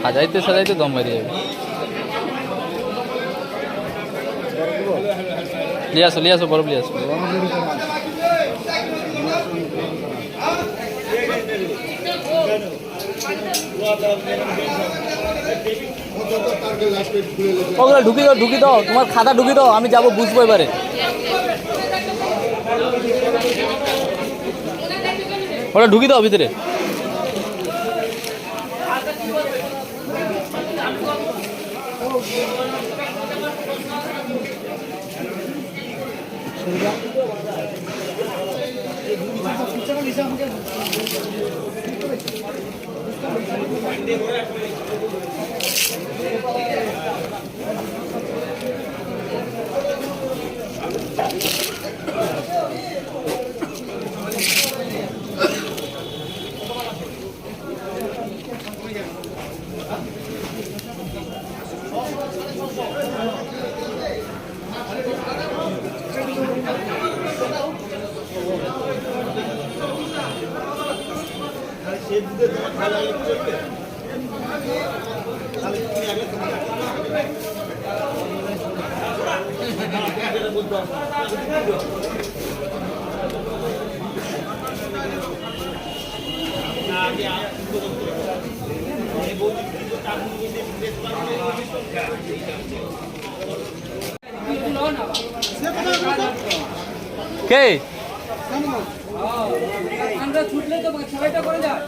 সাজাইতে সাজাইতে দম বেরিয়ে যাবে। লিয়ে আসো বরফ লিয়ে আসো। ওগুলো ঢুকি দাও তোমার খাতা ঢুকি দাও, আমি যাবো বুঝবো এবারে। ওটা ঢুকি দাও ভিতরে। কে আমরা ছুটলে তো সবাইটা করে যায়।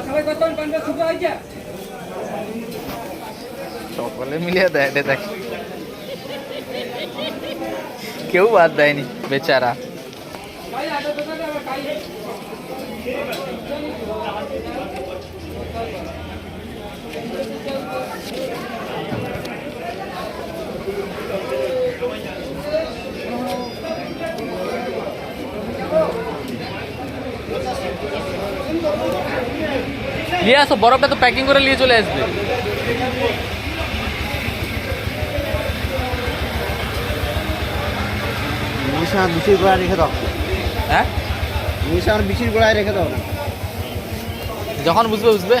সবাই কত পান্ডা ছুটে হয়েছে সকলে মিলিয়ে দেয় দেখ, কেউ বাদ দেয়নি বেচারা। নিয়ে আসো বরফটা, তো প্যাকিং করে নিয়ে চলে আসবে। বিচির গোড়ায় রেখে দাও। হ্যাঁ বিচির গোড়ায় রেখে দাও না, যখন বুঝবে বুঝবে।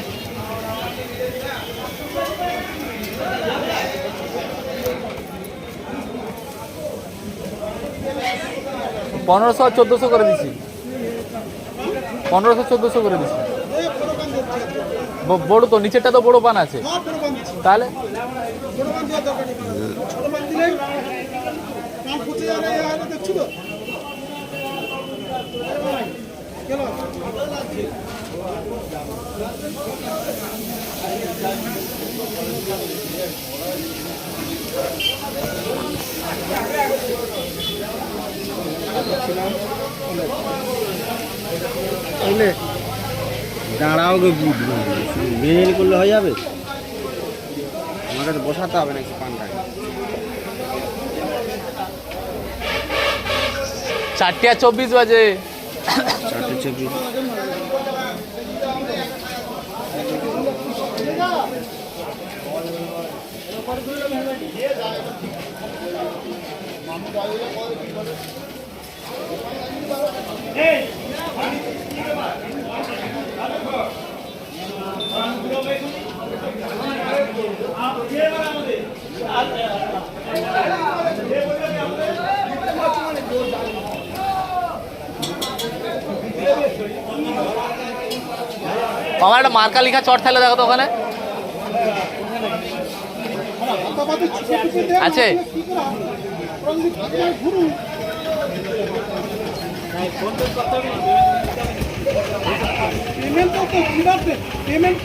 পনেরোশো আর 1400 করে দিচ্ছি, 1500-1400 করে দিচ্ছি। বড় তো নিচেরটা তো বড় পান আছে তাহলে। দাঁড়াও মেন করলে হয়ে যাবে, আমাকে বসাতে হবে নাকি পানটাকে। 4:24 বাজে। 4:24 আমার একটা মার্কা লেখা চট থাকলে দেখো তো ওখানে আছে। পেমেন্ট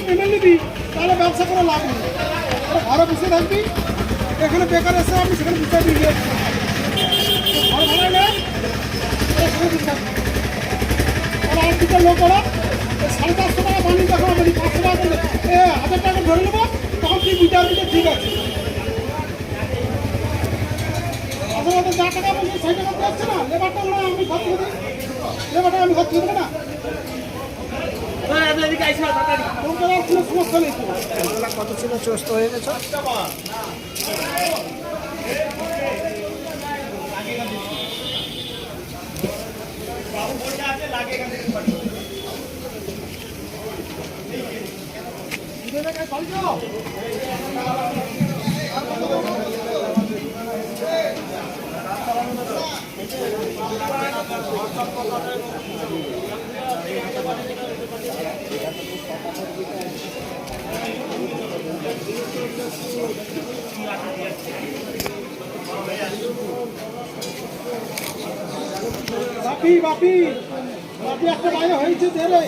পেমেন্ট নিবি তাহলে ব্যবসা করে লাভ নেই, ঘরে বসে থাকবি, এখানে বেকার এসে আপনি সেখানে বিচার দিয়ে ঘরে ভালো নেই আর দিকে লোক ওরা 550 টাকা পানি দেখা হবে 500 টাকা করলে 1000 টাকা ধরে নেবো, তখন তুই বিচার দিলে ঠিক আছে। আসলে যা টাকা বলছি সেই টাকা পাচ্ছে না, লেবারটা আমি খরচ করি, লেবারটা আমি খরচ করবো না। তোমার আর কোনো সমস্যা নেই তো। কত ছিল চোস্ত হয়ে গেছে বাপি বাপি বাপি একটা বাইরে হয়েছে দেরে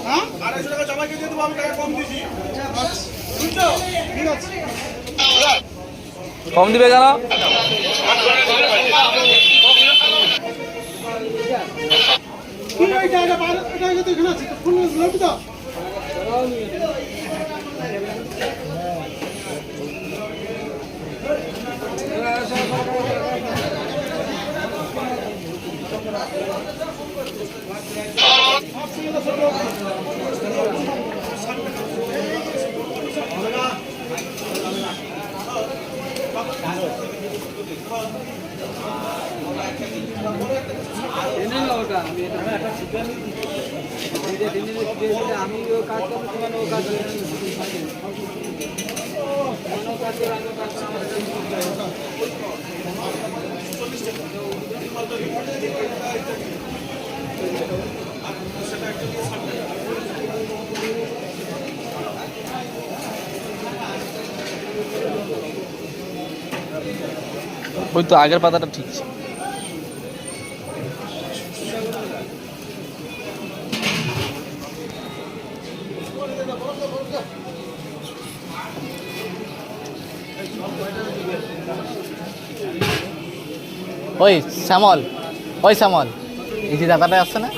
হ্যাঁ 250 টাকা জমা দিয়ে দেবো, আমি টাকা কম দিছি। বুঝছো? ঠিক আছে কম দিবে কেন? কি ওই জায়গা বাইরে এটা যদি এখানে আছে তো ফোন লবি তো আমি ও কাজ করবো তোমার ও কাজ ওই তো আগের পাতাটা ঠিক আছে। ওই শ্যামল, ওই শ্যামল, এই যে দাদাটা আসছে না,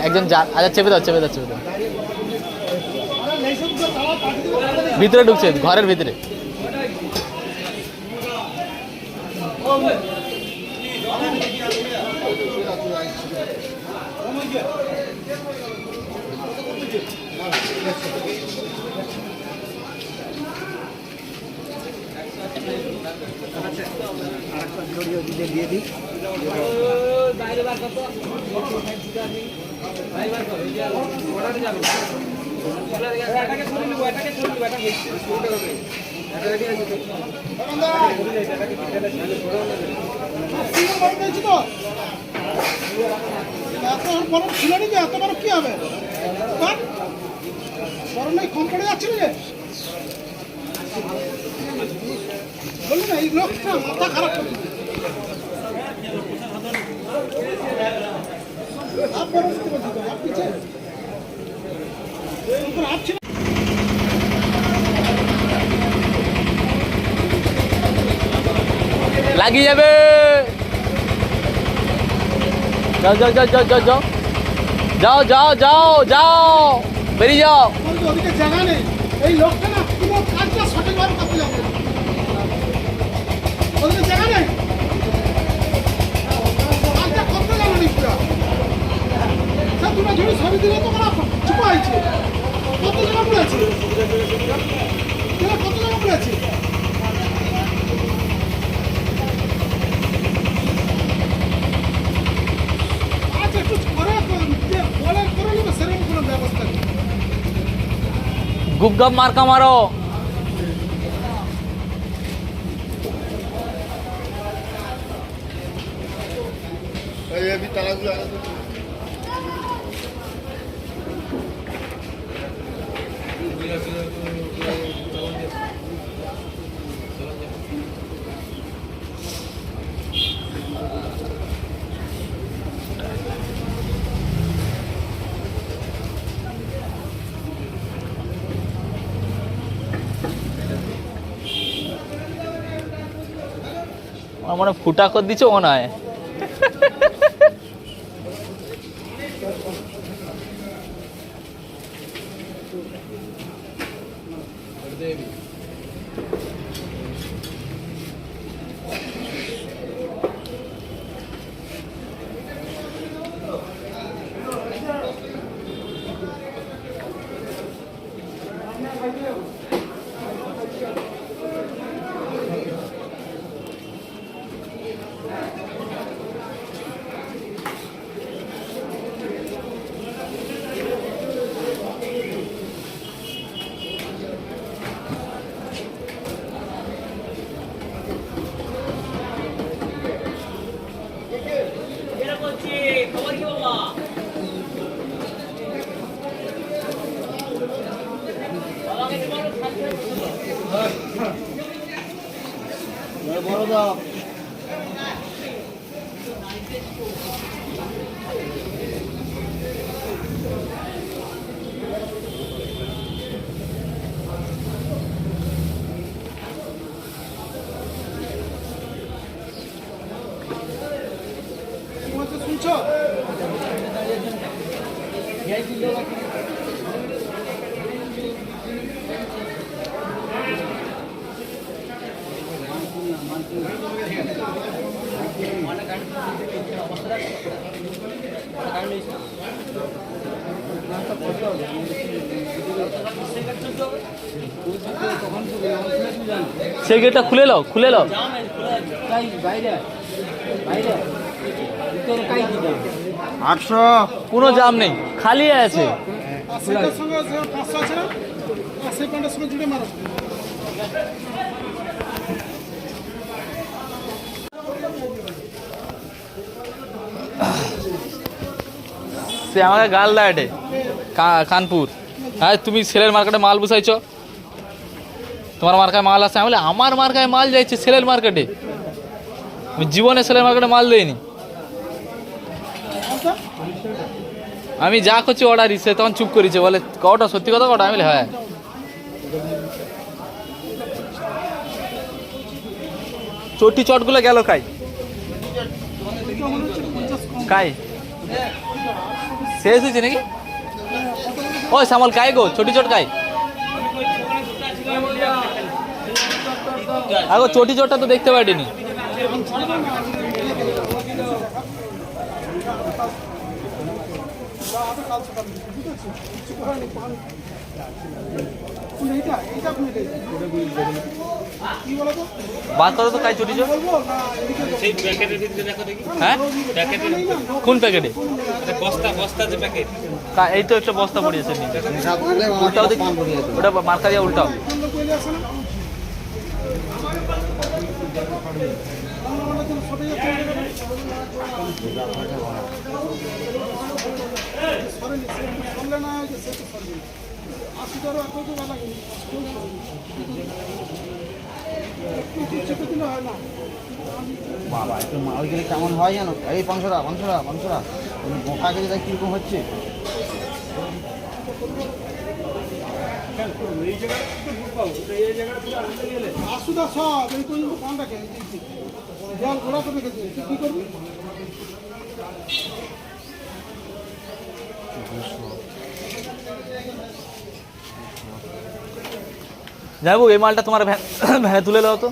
একজন আচ্ছা চেপে দাও চেপে দাও চেপে দাও, ভিতরে ঢুকছে ঘরের ভিতরে। দিয়ে দিই বড় ছিল নাকি এত বড় কি হবে বড় নাই কম পড়ে যাচ্ছে না বললি না এই লোকটা মাথা খারাপ করে লাগিয়ে যাবে, যাও যাও যাও যাও যাও যাও যাও যাও যাও যাও বেরিয়ে যাও। ওদিকে জায়গা নেই এই লোকটা না পুরো কাজটা সঠিকভাবে করতে যাবে ওদের জায়গা নেই কাজটা করতে যাবে না পুরা স্যার তোমরা যদি ছবি দিলে তো ওরা চুপা হয়েছে কত জায়গা পড়েছে কত জায়গা পড়েছে আচ্ছা একটু করে বলে করে নেবে সেরকম কোনো ব্যবস্থা নেই গুপগাপ মার্কা মারো। আমার মনে হয় ফুটা করে দিচ্ছে মনে হয়। বড় দাও শুনছো সেই গেটটা খুলে নাও, খুলে নাও। বাইরে বাইরে 800 কোনো জাম নেই, খালি আছে। সেটার সঙ্গে 500 আছে না সেই প্যান্টের সঙ্গে জুড়ে মারো সে আমাকে গাল দেয় এটে কানপুর। হ্যাঁ তুমি সেলের মার্কেটে মাল বসাইছ, তোমার মার্কায় মাল আসে। আমি বলি আমার মার্কায় মাল যাইছে সেলের মার্কেটে, আমি জীবনে সেলের মার্কেটে মাল দেয়নি। আমি যা করছি অর্ডার সে তখন চুপ করেছে, বলে কটা সত্যি কথা কটা? আমি বলি হ্যাঁ। চটি চটগুলো গেল কাই কাই শেষ হয়েছে নাকি? ও শ্যামল কাই গো, চটি চট কাই? আগো চটি চটটা তো দেখতে পাইনি। বাদ করো তো কাই চটি চট। হ্যাঁ কোন প্যাকেটে? এই তো একটা বস্তা পড়িয়েছে, উল্টাও দেখি, ওটা মার্কা দিয়ে উল্টাও। বাবা একটু মাল গেলে কেমন হয় জানো? এই 500 বোকা গেলে তাই কিরকম হচ্ছে? আসুদা সব এই পর্যন্ত কান রাখে জল ঘোরা করে রেখেছে, কি করবি? যাবো এই মালটা তোমার ভ্যানে তুলে নাও তো।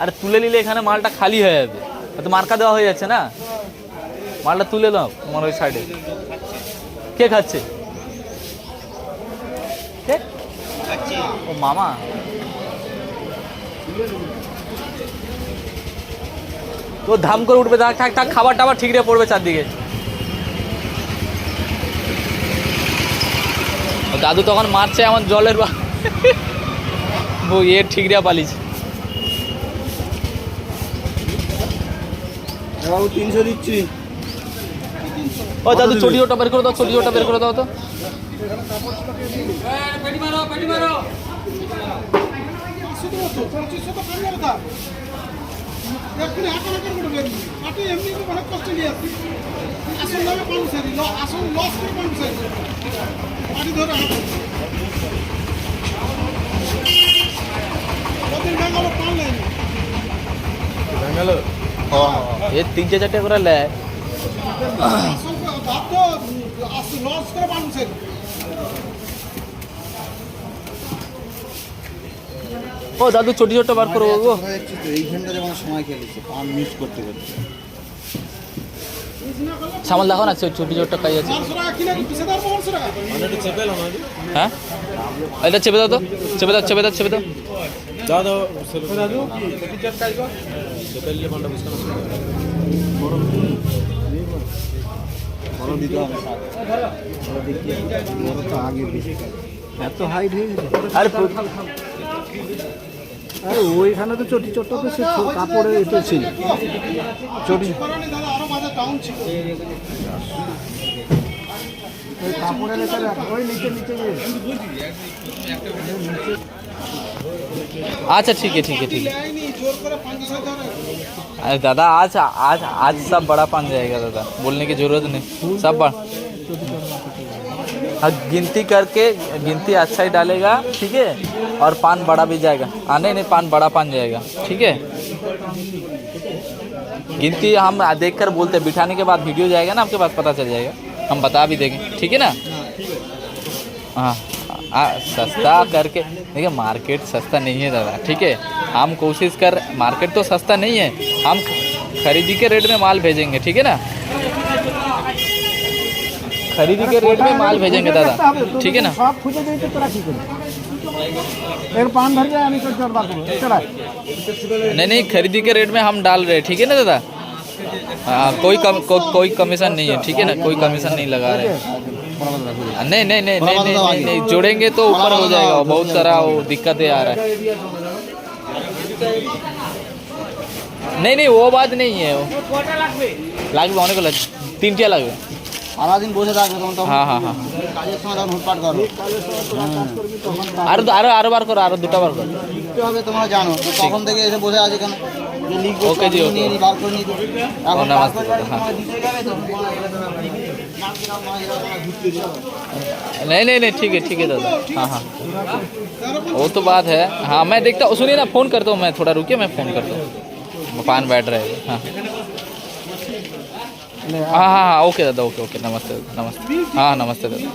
আরে তুলে নিলে এখানে মালটা খালি হয়ে যাবে, তো মার্কা দেওয়া হয়ে যাচ্ছে না। মালটা তুলে নাও তোমার ওই সাইডে। কে খাচ্ছে? কে? ও মামা। তো ধাম করে উঠবে, থাক থাক থাক, খাবার টাবার ঠিক রে পড়বে চারদিকে। দাদু তখন মারছে আমার জলের ইয়ে ঠিকরিয়া পালিয়েছে। বাবু 300 দিচ্ছি। ও দাদু চটি ওটা বের করে দাও, চটি ওটা বের করে দাও তো। এমনি অনেক কষ্ট নিয়ে আসছি, আসল নামে পানুসারি, আসল লস করে পানুসারি পাটি ধরে ওদের ব্যাঙ্গালোর পানলেন ये 3-4 টাকা করে লে। আসল ভাব তো আসল লস করে পানুসারি। ও দাদু চটি ছোটটা বার করবো গো। এইখানটা যেমন সময় খেলেছে পান মিস করতে করতে। সামাল দেখো না চটি ছোটটা খাই আছে। 400 টাকা কিনে পিছে দাও 500 টাকা। হ্যাঁ এটা চেপে দাও তো, চেপে দাও চেপে দাও চেপে দাও। বড় দিতে হবে বড় তো আগে বেশি এত হাইট হয়ে গেছে। আরে আরে ওইখানে তো চটি চট্ট তো সে কাপড়ে এতে ছিল চটি করানি দাদা আরো বাজার ডাউন ছিল। ওই কাপড়ে লেখা ওই নিচে নিচে अच्छा ठीक है ठीक है ठीक है। লাইনি জোর করে 500 ধরে। अरे दादा आज आज आज सब बड़ा पान जाएगा दादा, बोलने की जरूरत नहीं, सब बड़ा। हाँ गिनती करके, गिनती अच्छा ही डालेगा ठीक है, और पान बड़ा भी जाएगा। नहीं नहीं पान बड़ा पान जाएगा ठीक है। गिनती हम देख कर बोलते हैं, बिठाने के बाद वीडियो जाएगा ना आपके पास, पता चल जाएगा, हम बता भी देंगे ठीक है ना। हाँ सस्ता करके देखिए, मार्केट सस्ता नहीं है दादा ठीक है। हम कोशिश कर, मार्केट तो सस्ता नहीं है, हम खरीदी के रेट में माल भेजेंगे ठीक है ना, खरीदी के रेट में माल भेजेंगे दादा ठीक है ना। সব খুঁজে দিয়েছে তোরা কি করবি এর পান ধরে যায় আমি তো জল বার করব চলা। नहीं नहीं खरीदी के रेट में हम डाल रहे हैं ठीक है ना दादा। हाँ कोई कमीशन नहीं है ठीक है ना, कोई कमीशन नहीं लगा रहे हैं। नहीं नहीं नहीं नहीं नहीं नहीं नहीं जोड़ेंगे तो ऊपर हो जाएगा, बहुत सारा वो दिक्कतें आ रहा है। नहीं नहीं वो बात नहीं है, वो লাগবে অনেক লাগবে, 3টা লাগবে। সারাদিন বসে থাকবে তখন তখন हाँ हाँ हाँ কাজের সময় তখন হুটপাট করো আরো আরো আরো বার করো, আরো 2টা বার করো। লিখতে হবে তোমরা জানো তো, তখন থেকে এসে বসে আছে কেন যে লিখবো ওকে জি, ওকে। নিয়ে নি বার করে নিতে এখন ও, বার নমস্তে, করে হ্যাঁ। তোমার দিতে যাবে তো নাম দিলাম মা এরা তোমার ঘুরতে দিও। नहीं नहीं नहीं ठीक है दादा। हाँ हाँ वो तो बात है। हाँ मैं देखता हूँ, सुनिए ना फ़ोन करता हूँ मैं, थोड़ा रुकिए मैं फ़ोन करता हूँ, पान बैठ रहे हैं। हाँ हाँ हाँ हाँ ओके दादा, ओके ओके नमस्ते नमस्ते। हाँ नमस्ते दादा।